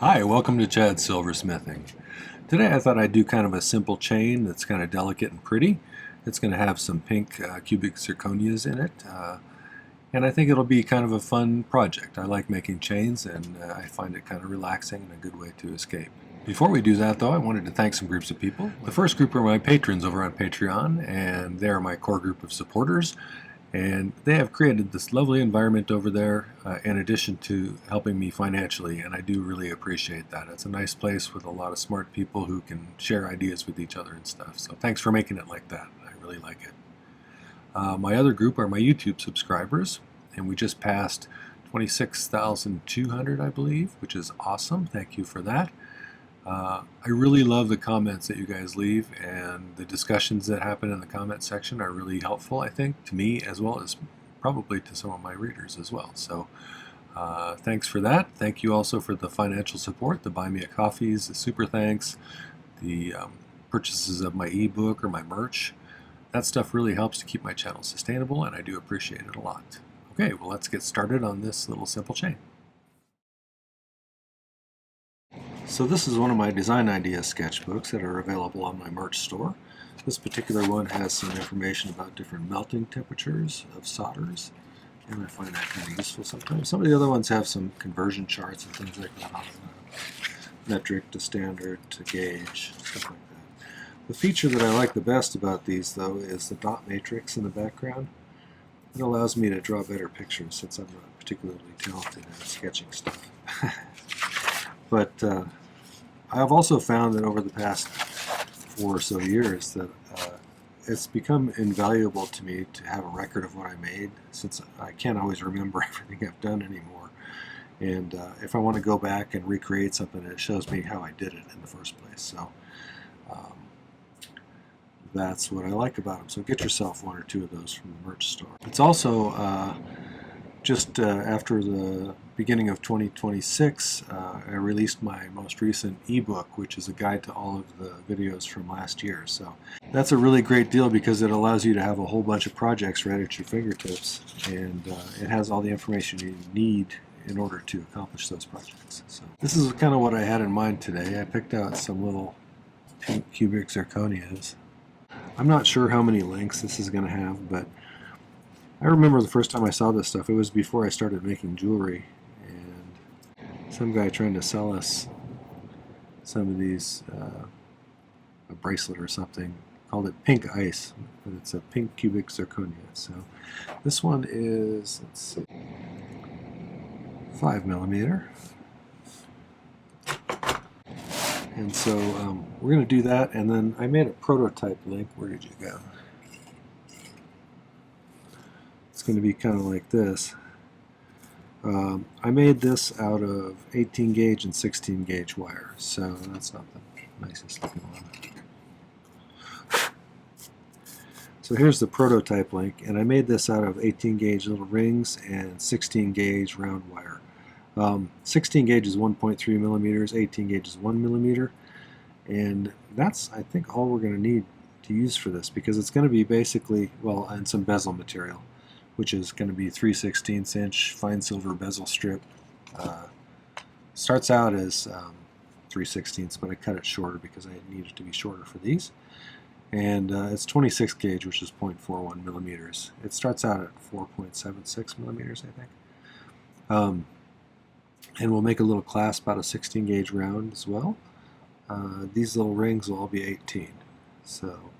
Hi, welcome to Chad's Silversmithing. Today I thought I'd do kind of a simple chain that's kind of delicate and pretty. It's going to have some pink cubic zirconias in it, and I think it'll be kind of a fun project. I like making chains, and I find it kind of relaxing and a good way to escape. Before we do that, though, I wanted to thank some groups of people. The first group are my patrons over on Patreon, and they are my core group of supporters. And they have created this lovely environment over there in addition to helping me financially, and I do really appreciate that. It's a nice place with a lot of smart people who can share ideas with each other and stuff. So thanks for making it like that. I really like it. My other group are my YouTube subscribers, and we just passed 26,200, I believe, which is awesome. Thank you for that. I really love the comments that you guys leave, and the discussions that happen in the comment section are really helpful, I think, to me as well as probably to some of my readers as well. So thanks for that. Thank you also for the financial support, the Buy Me a Coffees, the super thanks, the purchases of my ebook or my merch. That stuff really helps to keep my channel sustainable, and I do appreciate it a lot. Okay, well, let's get started on this little simple chain. So this is one of my design idea sketchbooks that are available on my merch store. This particular one has some information about different melting temperatures of solders, and I find that kind of useful sometimes. Some of the other ones have some conversion charts and things like that, metric to standard to gauge, stuff like that. The feature that I like the best about these, though, is the dot matrix in the background. It allows me to draw better pictures since I'm not particularly talented at sketching stuff. But I've also found that over the past 4 or so years that it's become invaluable to me to have a record of what I made, since I can't always remember everything I've done anymore. And if I want to go back and recreate something, it shows me how I did it in the first place. So that's what I like about them. So get yourself 1 or 2 of those from the merch store. It's also just after the beginning of 2026, I released my most recent ebook, which is a guide to all of the videos from last year. So that's a really great deal because it allows you to have a whole bunch of projects right at your fingertips, and it has all the information you need in order to accomplish those projects. So this is kind of what I had in mind today. I picked out some little pink cubic zirconias. I'm not sure how many lengths this is going to have, but I remember the first time I saw this stuff, it was before I started making jewelry, and some guy trying to sell us some of these, a bracelet or something, called it pink ice, but it's a pink cubic zirconia. So this one is, let's see, 5mm. And so we're going to do that, and then I made a prototype link. Where did you go? It's going to be kind of like this. I made this out of 18 gauge and 16 gauge wire, so that's not the nicest looking one. So here's the prototype link, and I made this out of 18 gauge little rings and 16 gauge round wire. 16 gauge is 1.3 millimeters, 18 gauge is 1 millimeter, and that's, I think, all we're going to need to use for this, because it's going to be basically, well, and some bezel material, which is going to be 3/16 inch fine silver bezel strip. Starts out as 3/16, but I cut it shorter because I need it to be shorter for these. And it's 26 gauge, which is 0.41 millimeters. It starts out at 4.76 millimeters, I think. And we'll make a little clasp out of 16 gauge round as well. These little rings will all be 18. So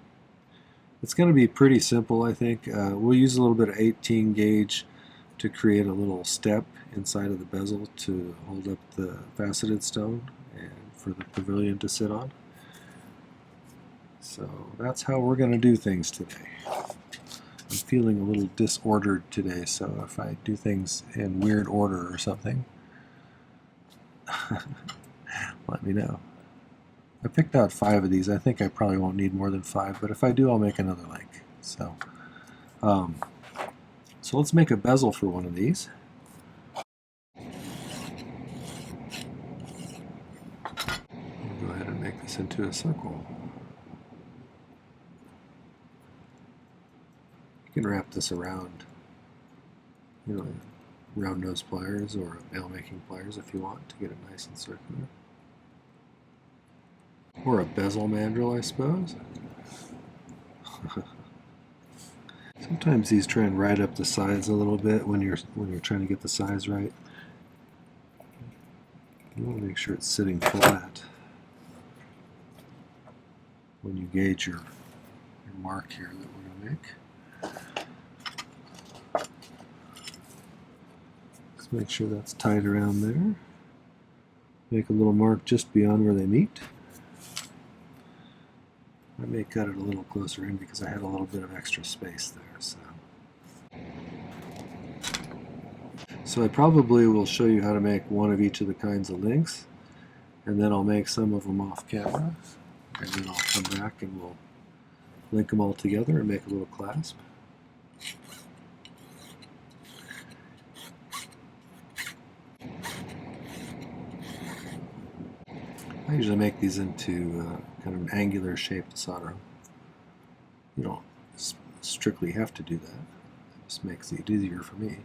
it's going to be pretty simple, I think. We'll use a little bit of 18 gauge to create a little step inside of the bezel to hold up the faceted stone and for the pavilion to sit on. So that's how we're going to do things today. I'm feeling a little disordered today, so if I do things in weird order or something, let me know. I picked out 5 of these. I think I probably won't need more than 5, but if I do, I'll make another link. So let's make a bezel for one of these. I'll go ahead and make this into a circle. You can wrap this around, you know, round nose pliers or nail making pliers if you want to get it nice and circular. Or a bezel mandrel, I suppose. Sometimes these try and ride up the sides a little bit when you're trying to get the size right. You want to make sure it's sitting flat when you gauge your mark here that we're going to make. Just make sure that's tight around there. Make a little mark just beyond where they meet. I may cut it a little closer in because I had a little bit of extra space there. So I probably will show you how to make one of each of the kinds of links, and then I'll make some of them off camera, and then I'll come back and we'll link them all together and make a little clasp. I usually make these into kind of an angular shape to solder them. You don't strictly have to do that. It just makes it easier for me.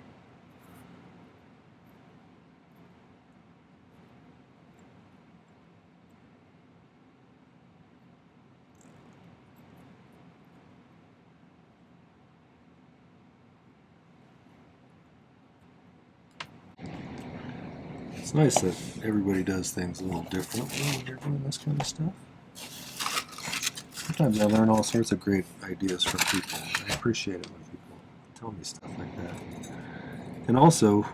It's nice that everybody does things a little differently when you're doing this kind of stuff. Sometimes I learn all sorts of great ideas from people. I appreciate it when people tell me stuff like that. And also,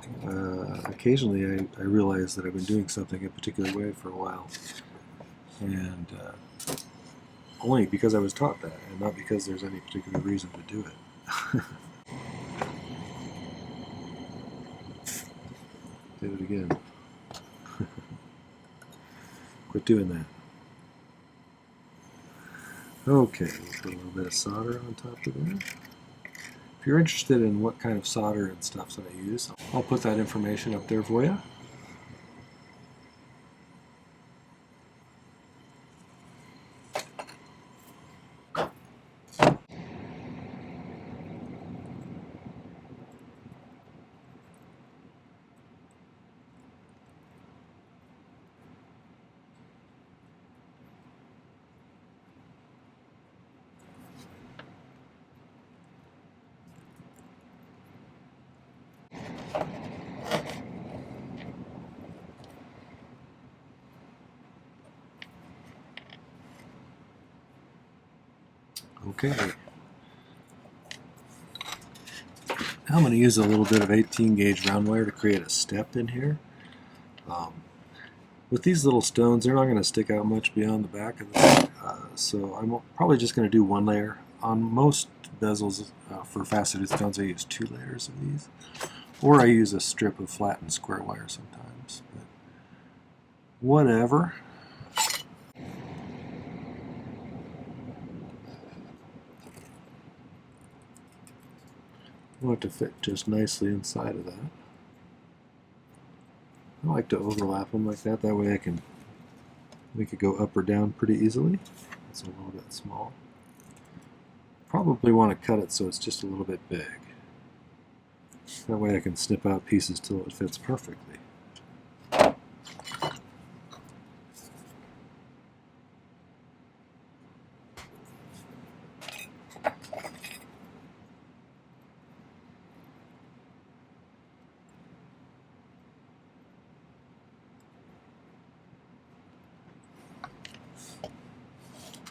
occasionally I realize that I've been doing something a particular way for a while. And only because I was taught that, and not because there's any particular reason to do it. Did it again. Quit doing that. Okay, we'll put a little bit of solder on top of there. If you're interested in what kind of solder and stuff that I use, I'll put that information up there for you. Okay. Now I'm going to use a little bit of 18 gauge round wire to create a step in here. With these little stones, they're not going to stick out much beyond the back of the so I'm probably just going to do one layer. On most bezels for faceted stones, I use 2 layers of these. Or I use a strip of flattened square wire sometimes. But whatever. I want it to fit just nicely inside of that. I like to overlap them like that. That way I can make it go up or down pretty easily. It's a little bit small. Probably want to cut it so it's just a little bit big. That way I can snip out pieces till it fits perfectly.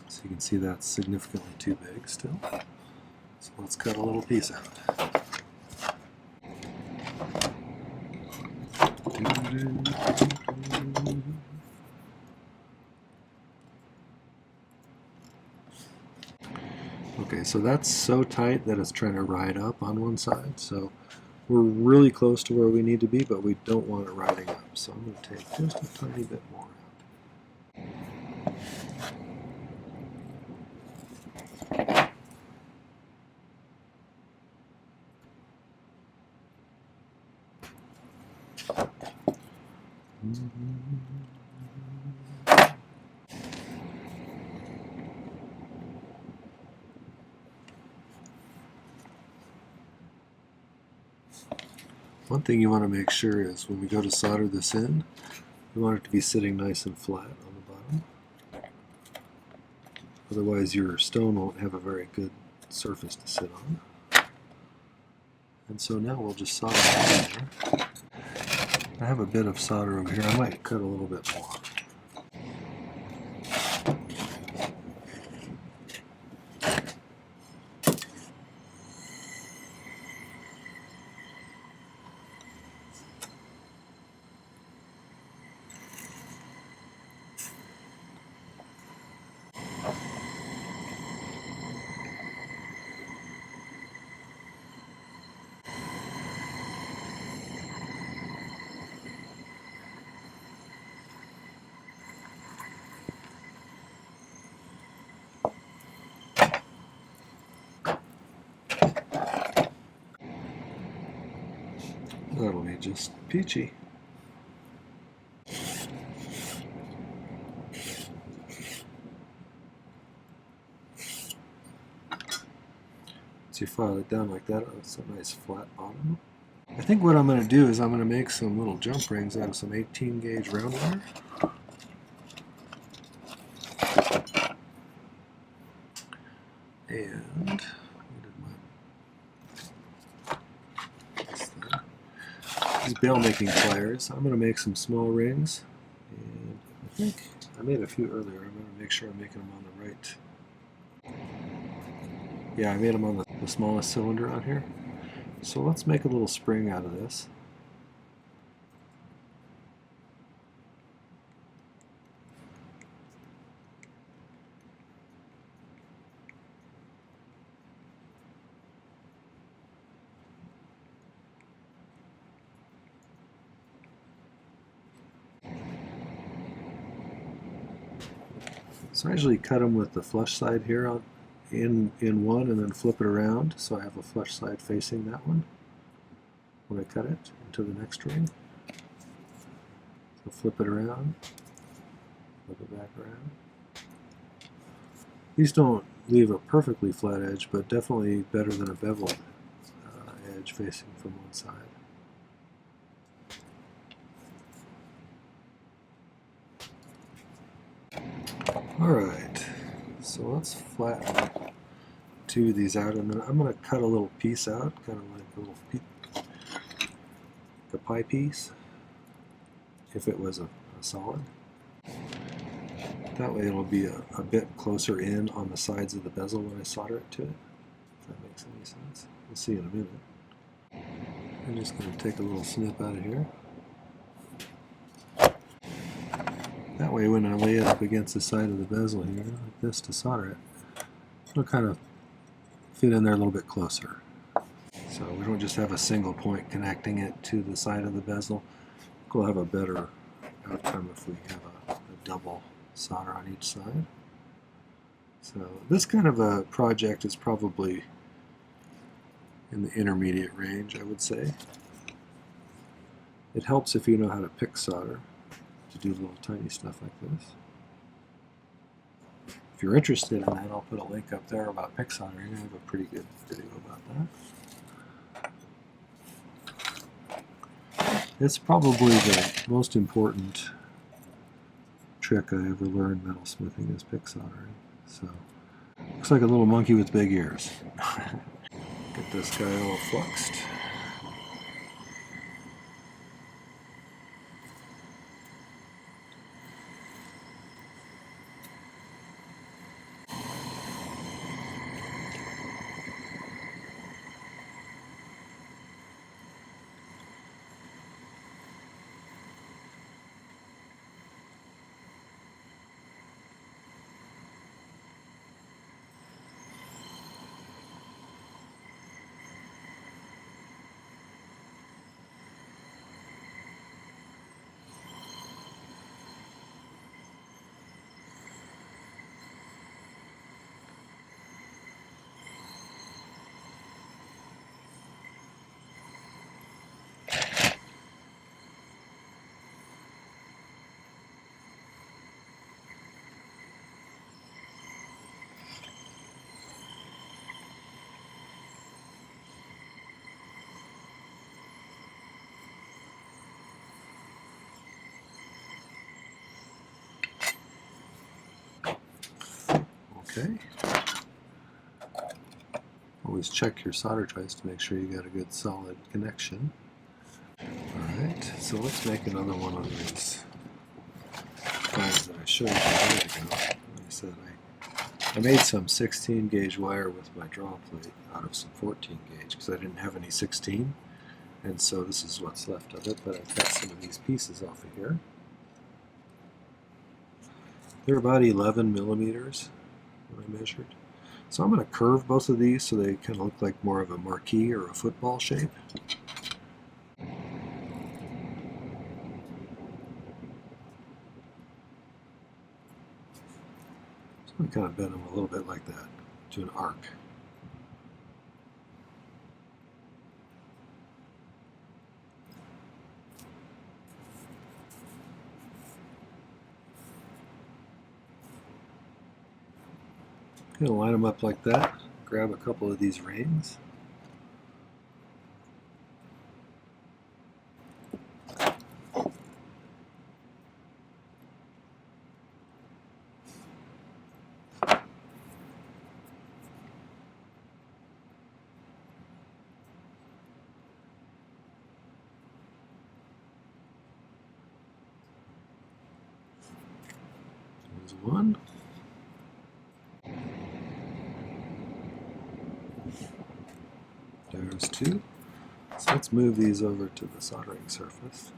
So you can see that's significantly too big still. So let's cut a little piece out. Okay, so that's so tight that it's trying to ride up on one side. So we're really close to where we need to be, but we don't want it riding up. So I'm going to take just a tiny bit more out. One thing you want to make sure is when we go to solder this in, you want it to be sitting nice and flat on the bottom. Otherwise your stone won't have a very good surface to sit on. And so now we'll just solder it in there. I have a bit of solder over here. I might cut a little bit more. That'll be just peachy. So you file it down like that, it's a nice flat bottom. I think what I'm going to do is I'm going to make some little jump rings out of some 18 gauge round wire. And these bail making pliers, I'm going to make some small rings. And I think I made a few earlier. I'm going to make sure I'm making them on the right. Yeah, I made them on the smallest cylinder on here. So let's make a little spring out of this. So I usually cut them with the flush side here on, in one and then flip it around so I have a flush side facing that one when I cut it into the next ring. So flip it around, flip it back around. These don't leave a perfectly flat edge, but definitely better than a beveled edge facing from one side. Alright, so let's flatten two of these out, and then I'm going to cut a little piece out, kind of like a little a pie piece, if it was a solid. That way it'll be a bit closer in on the sides of the bezel when I solder it to it, if that makes any sense. We'll see in a minute. I'm just going to take a little snip out of here. That way when I lay it up against the side of the bezel here, like this to solder it, it'll kind of fit in there a little bit closer. So we don't just have a single point connecting it to the side of the bezel. We'll have a better outcome if we have a double solder on each side. So this kind of a project is probably in the intermediate range, I would say. It helps if you know how to pick solder to do little tiny stuff like this. If you're interested in that, I'll put a link up there about pick soldering. I have a pretty good video about that. It's probably the most important trick I ever learned metalsmithing is pick soldering. So, looks like a little monkey with big ears. Get this guy all fluxed. Okay. Always check your solder joints to make sure you got a good solid connection. Alright, so let's make another one of these guys that I showed you a minute ago. Like I said, I made some 16 gauge wire with my draw plate out of some 14 gauge because I didn't have any 16, and so this is what's left of it, but I cut some of these pieces off of here. They're about 11 millimeters when I measured. So I'm going to curve both of these so they kind of look like more of a marquee or a football shape. So I'm going to kind of bend them a little bit like that to an arc. I'm going to line them up like that. Grab a couple of these rings. There's one. There's two. So let's move these over to the soldering surface.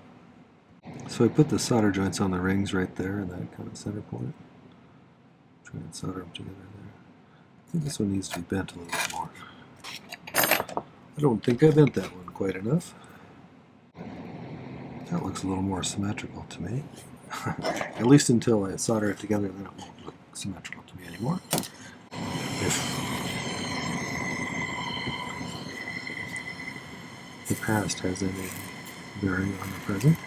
So I put the solder joints on the rings right there in that kind of center point. Try and solder them together there. I think this one needs to be bent a little bit more. I don't think I bent that one quite enough. That looks a little more symmetrical to me. At least until I solder it together, then it won't look symmetrical to me anymore. If the past has any bearing on the present.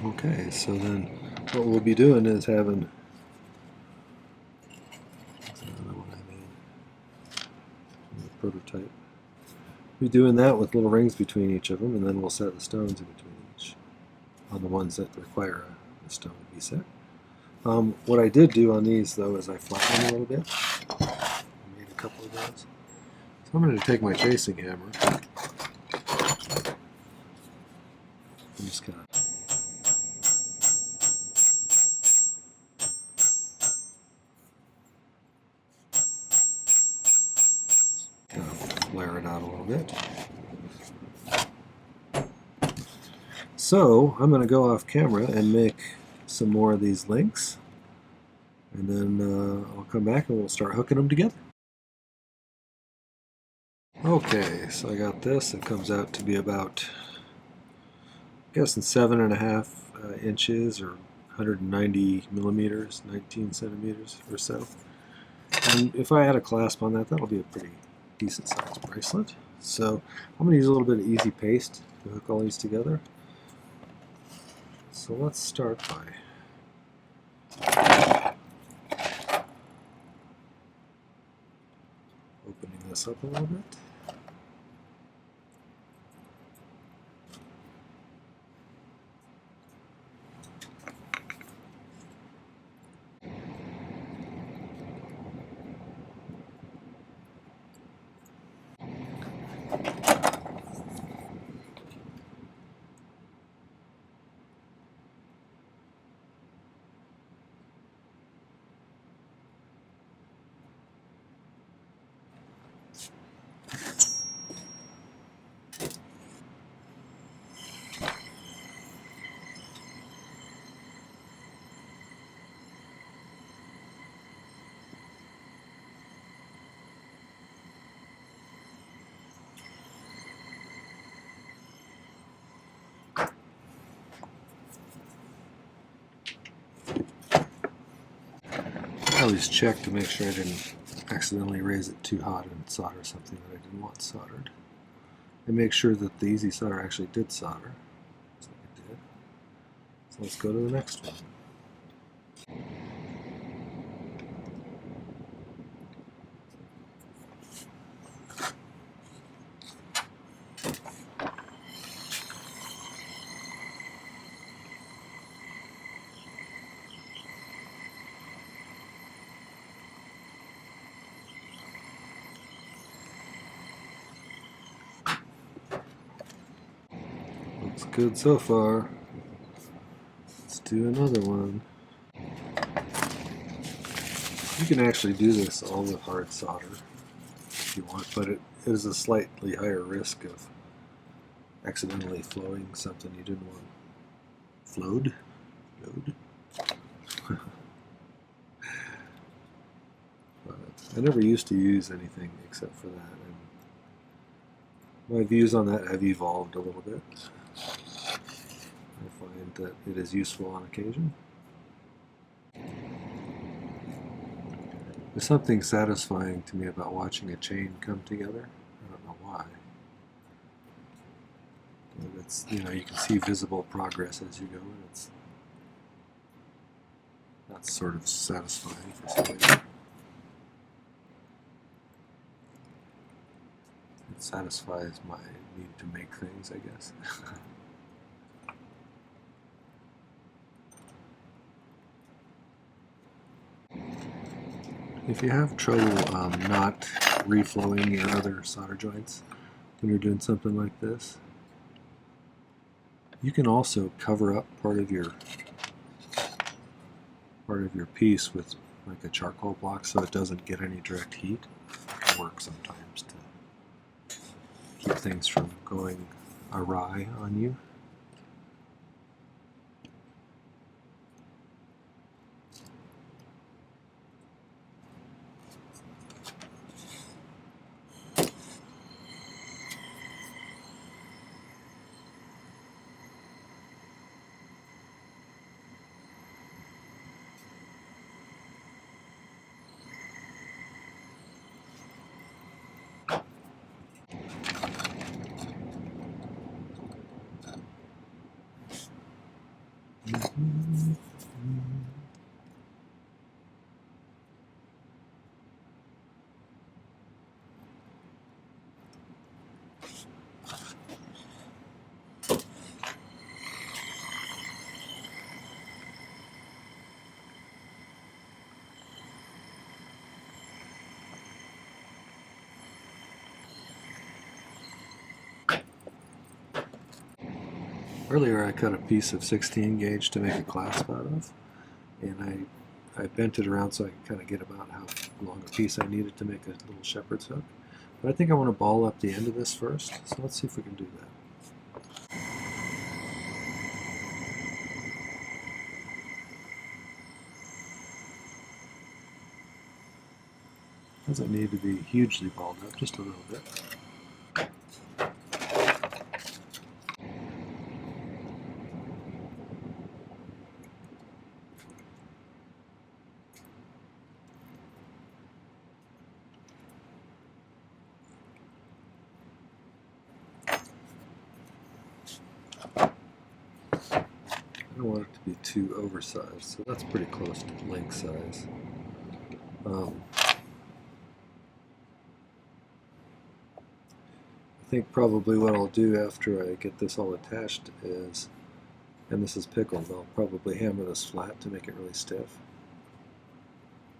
Okay, so then what we'll be doing is having another one I made, a prototype. We'll be doing that with little rings between each of them, and then we'll set the stones in between each on the ones that require a stone to be set. What I did do on these though is I flattened them a little bit. I made a couple of those. So I'm going to take my chasing hammer and just kind of flare it out a little bit. So I'm going to go off camera and make some more of these links, and then I'll come back and we'll start hooking them together. Okay, so I got this. It comes out to be about, I'm guessing 7.5 inches or 190 millimeters, 19 centimeters or so. And if I add a clasp on that, that'll be a pretty decent sized bracelet. So I'm going to use a little bit of easy paste to hook all these together. So let's start by opening this up a little bit. always check to make sure I didn't accidentally raise it too hot and solder something that I didn't want soldered. And make sure that the easy solder actually did solder. Looks like it did. So let's go to the next one. Looks good so far. Let's do another one. You can actually do this all with hard solder if you want, but it is a slightly higher risk of accidentally flowing something you didn't want. Flowed? But I never used to use anything except for that, and my views on that have evolved a little bit. I find that it is useful on occasion. There's something satisfying to me about watching a chain come together. I don't know why. But it's, you know, you can see visible progress as you go, and that's sort of satisfying for some reason. It satisfies my need to make things, I guess. If you have trouble not reflowing your other solder joints when you're doing something like this, you can also cover up part of your piece with like a charcoal block so it doesn't get any direct heat. It can work sometimes to keep things from going awry on you. Earlier I cut a piece of 16 gauge to make a clasp out of, and I bent it around so I could kind of get about how long a piece I needed to make a little shepherd's hook. But I think I want to ball up the end of this first, so let's see if we can do that. Doesn't need to be hugely balled up, just a little bit. I don't want it to be too oversized, so that's pretty close to length size. I think probably what I'll do after I get this all attached is, and this is pickled, I'll probably hammer this flat to make it really stiff.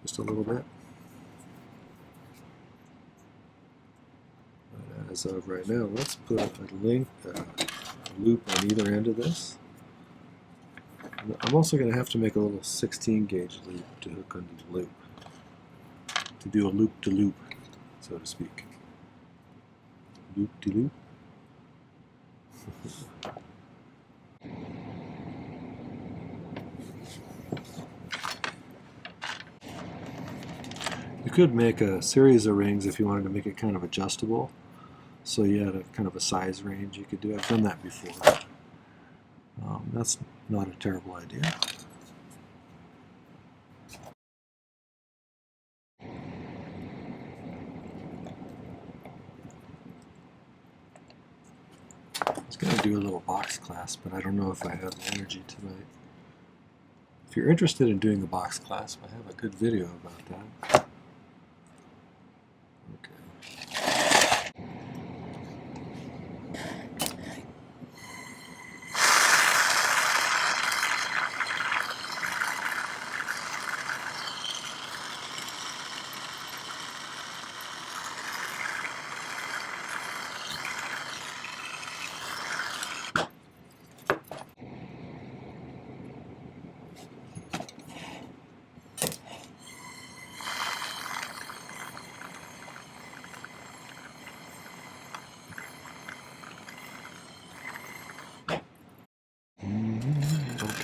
Just a little bit. But as of right now, let's put a loop on either end of this. I'm also going to have to make a little 16 gauge loop to hook under the loop, to do a loop-to-loop, so to speak. Loop-de-loop. You could make a series of rings if you wanted to make it kind of adjustable, so you had a kind of a size range you could do. I've done that before. That's not a terrible idea. going to do a little box clasp, but I don't know if I have the energy tonight. If you're interested in doing a box clasp, I have a good video about that.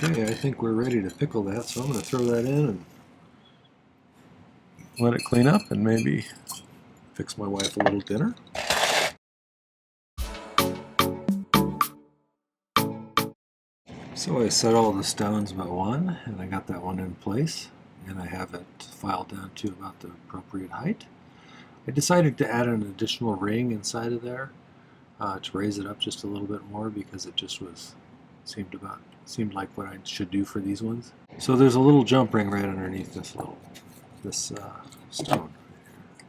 Okay, I think we're ready to pickle that, so I'm going to throw that in and let it clean up and maybe fix my wife a little dinner. So I set all the stones but one, and I got that one in place, and I have it filed down to about the appropriate height. I decided to add an additional ring inside of there to raise it up just a little bit more because it just seemed like what I should do for these ones. So there's a little jump ring right underneath this stone.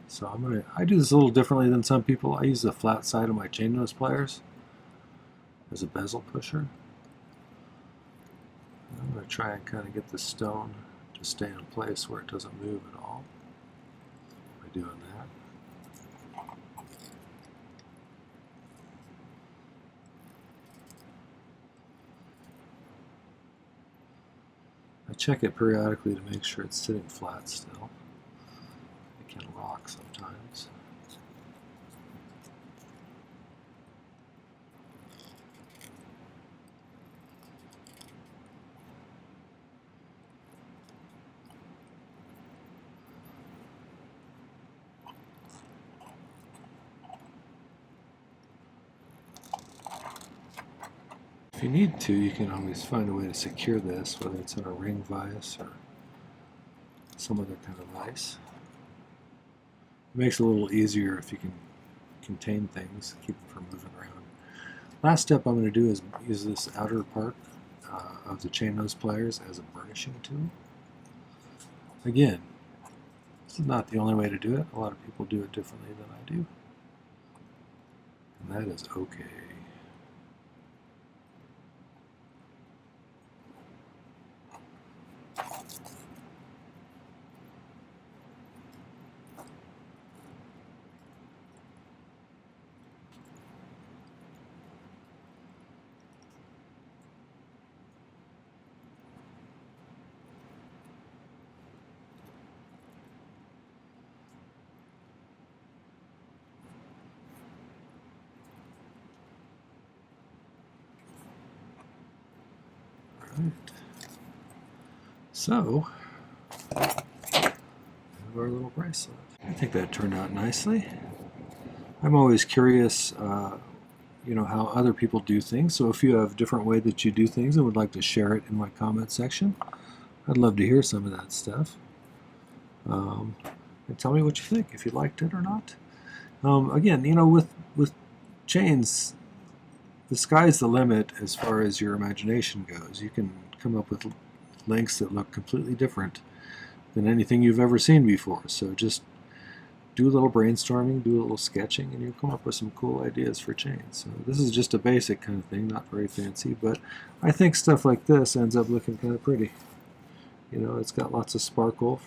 So I do this a little differently than some people. I use the flat side of my chain nose pliers as a bezel pusher. I'm going to try and kind of get the stone to stay in place where it doesn't move at all by doing that. I check it periodically to make sure it's sitting flat still. It can rock sometimes. If you need to, you can always find a way to secure this, whether it's in a ring vise or some other kind of vise. It makes it a little easier if you can contain things, keep them from moving around. Last step I'm going to do is use this outer part of the chain nose pliers as a burnishing tool. Again, this is not the only way to do it. A lot of people do it differently than I do. And that is okay. Right. So, we have our little bracelet. I think that turned out nicely. I'm always curious, how other people do things. So if you have a different way that you do things and would like to share it in my comment section, I'd love to hear some of that stuff. And tell me what you think, if you liked it or not. Again, with chains, the sky's the limit as far as your imagination goes. You can come up with lengths that look completely different than anything you've ever seen before. So just do a little brainstorming, do a little sketching, and you'll come up with some cool ideas for chains. So this is just a basic kind of thing, not very fancy, but I think stuff like this ends up looking kind of pretty. It's got lots of sparkle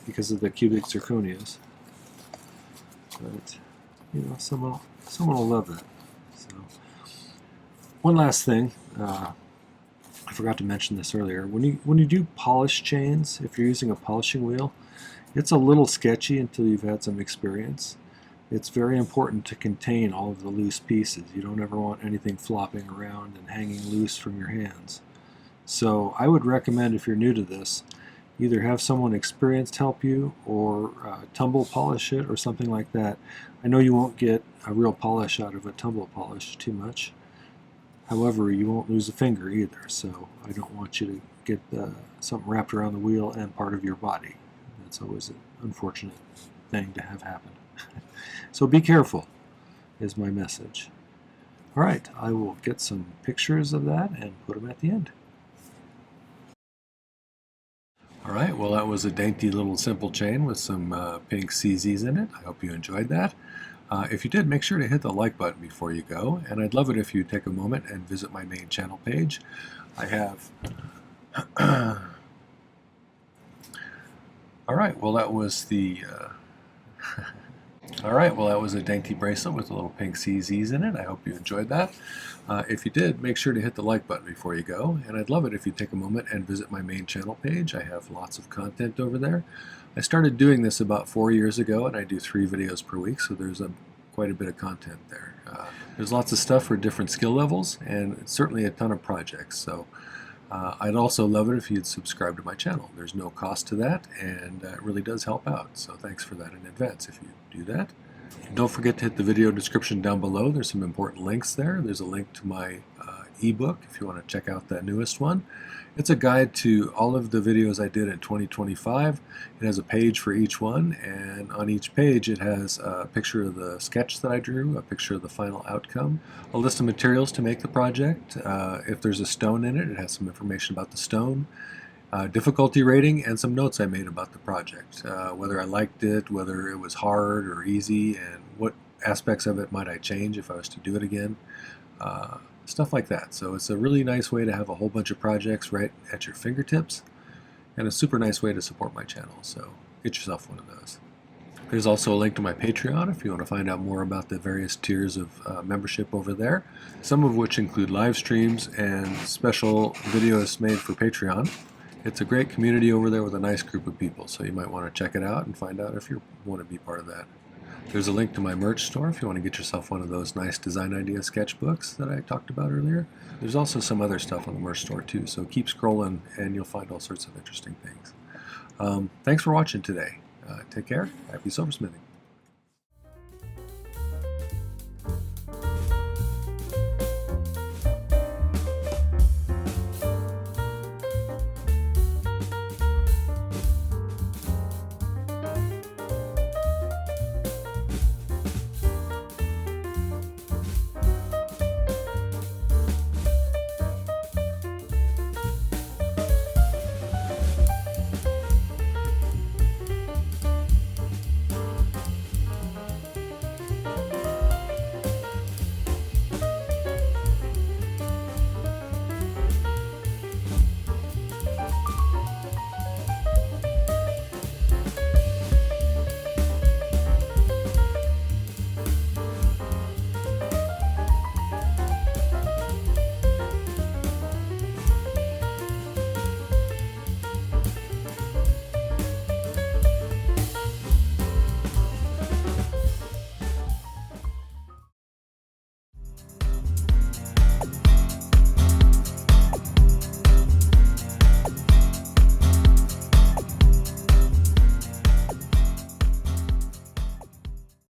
because of the Cubic Zirconias. But, someone will love that. So, one last thing, I forgot to mention this earlier. When you do polish chains, if you're using a polishing wheel, it's a little sketchy until you've had some experience. It's very important to contain all of the loose pieces. You don't ever want anything flopping around and hanging loose from your hands. So I would recommend, if you're new to this, either have someone experienced help you or tumble polish it or something like that. I know you won't get a real polish out of a tumble polish too much. However, you won't lose a finger either, so I don't want you to get something wrapped around the wheel and part of your body. That's always an unfortunate thing to have happen. So be careful, is my message. All right, I will get some pictures of that and put them at the end. All right, well, that was a dainty little simple chain with some pink CZs in it. I hope you enjoyed that. If you did, make sure to hit the like button before you go, and I'd love it if you take a moment and visit my main channel page. I have... All right, well, that was the... All right, well, that was a dainty bracelet with a little pink CZs in it. I hope you enjoyed that. If you did, make sure to hit the like button before you go, and I'd love it if you take a moment and visit my main channel page. I have lots of content over there. I started doing this about 4 years ago, and I do 3 videos per week, so there's quite a bit of content there. There's lots of stuff for different skill levels, and certainly a ton of projects. So I'd also love it if you'd subscribe to my channel. There's no cost to that, and it really does help out. So thanks for that in advance if you do that. And don't forget to hit the video description down below. There's some important links there. There's a link to my ebook if you want to check out that newest one. It's a guide to all of the videos I did in 2025. It has a page for each one, and on each page it has a picture of the sketch that I drew, a picture of the final outcome, a list of materials to make the project. If there's a stone in it, it has some information about the stone, difficulty rating, and some notes I made about the project, whether I liked it, whether it was hard or easy, and what aspects of it might I change if I was to do it again. Stuff like that. So it's a really nice way to have a whole bunch of projects right at your fingertips, and a super nice way to support my channel. So get yourself one of those. There's also a link to my Patreon if you want to find out more about the various tiers of membership over there, some of which include live streams and special videos made for Patreon. It's a great community over there with a nice group of people, so you might want to check it out and find out if you want to be part of that. There's a link to my merch store if you want to get yourself one of those nice design idea sketchbooks that I talked about earlier. There's also some other stuff on the merch store too, so keep scrolling and you'll find all sorts of interesting things. Thanks for watching today. Take care. Happy silversmithing.